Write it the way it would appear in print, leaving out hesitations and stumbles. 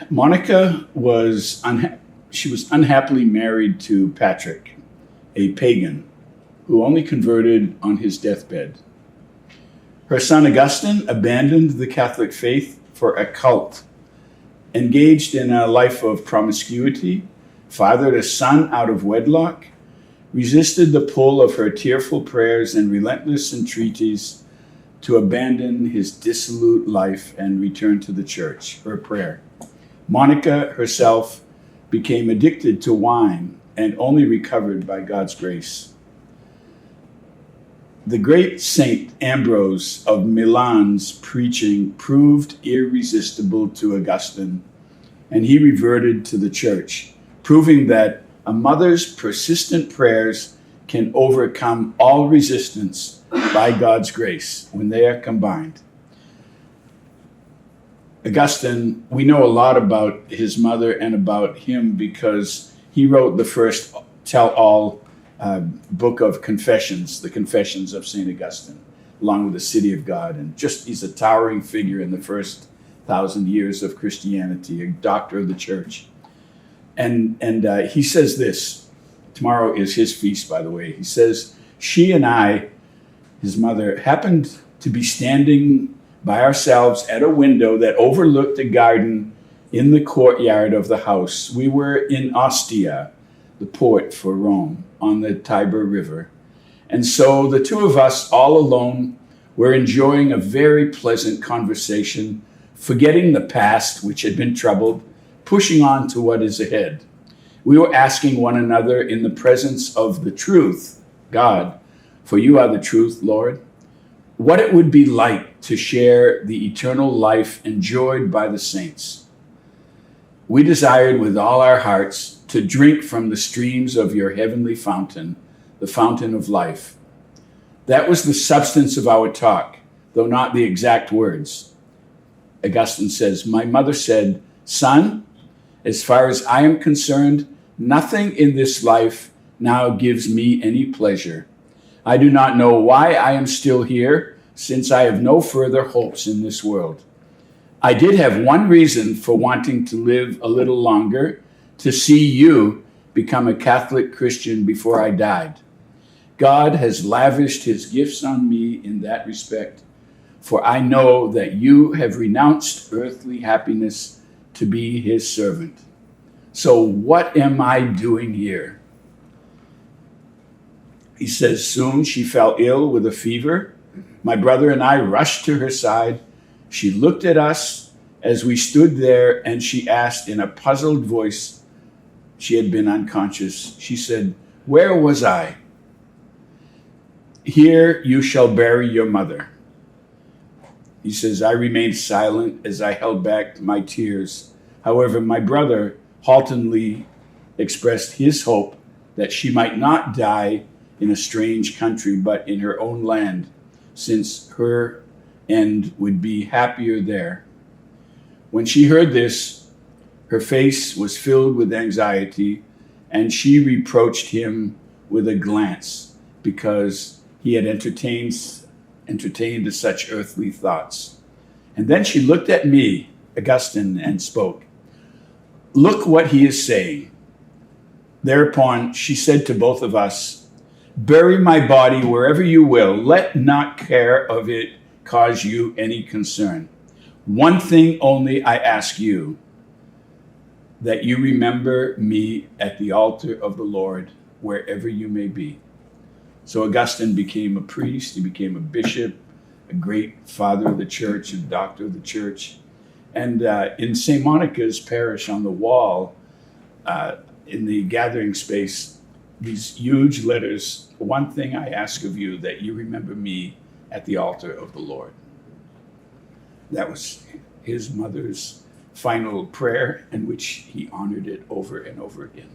Monica was unhappily married to Patrick, a pagan who only converted on his deathbed. Her son Augustine abandoned the Catholic faith for a cult, engaged in a life of promiscuity, fathered a son out of wedlock, resisted the pull of her tearful prayers and relentless entreaties to abandon his dissolute life and return to the church, her prayer. Monica herself became addicted to wine and only recovered by God's grace. The great Saint Ambrose of Milan's preaching proved irresistible to Augustine, and he reverted to the church, proving that a mother's persistent prayers can overcome all resistance by God's grace when they are combined. Augustine, we know a lot about his mother and about him because he wrote the first tell-all book of Confessions, the Confessions of St. Augustine, along with the City of God. And just he's a towering figure in the first 1,000 years of Christianity, a doctor of the church. And he says this, tomorrow is his feast, by the way. He says, she and I, his mother, happened to be standing by ourselves at a window that overlooked a garden in the courtyard of the house. We were in Ostia, the port for Rome, on the Tiber River. And so the two of us, all alone, were enjoying a very pleasant conversation, forgetting the past, which had been troubled, pushing on to what is ahead. We were asking one another in the presence of the truth, God, for you are the truth, Lord, what it would be like to share the eternal life enjoyed by the saints. We desired with all our hearts to drink from the streams of your heavenly fountain, the fountain of life. That was the substance of our talk, though not the exact words. Augustine says, my mother said, son, as far as I am concerned, nothing in this life now gives me any pleasure. I do not know why I am still here, since I have no further hopes in this world. I did have one reason for wanting to live a little longer, to see you become a Catholic Christian before I died. God has lavished his gifts on me in that respect, for I know that you have renounced earthly happiness to be his servant. So what am I doing here? He says, soon she fell ill with a fever. My brother and I rushed to her side. She looked at us as we stood there, and she asked in a puzzled voice, she had been unconscious. She said, where was I? Here you shall bury your mother. He says, I remained silent as I held back my tears. However, my brother haltingly expressed his hope that she might not die in a strange country, but in her own land, since her end would be happier there. When she heard this, her face was filled with anxiety, and she reproached him with a glance because he had entertained such earthly thoughts. And then she looked at me, Augustine, and spoke. Look what he is saying. Thereupon she said to both of us, bury my body wherever you will. Let not care of it cause you any concern. One thing only I ask you, that you remember me at the altar of the Lord, wherever you may be. So Augustine became a priest, he became a bishop, a great father of the church, a doctor of the church. And in St. Monica's parish on the wall, in the gathering space, these huge letters, one thing I ask of you, that you remember me at the altar of the Lord. That was his mother's final prayer, in which he honored it over and over again.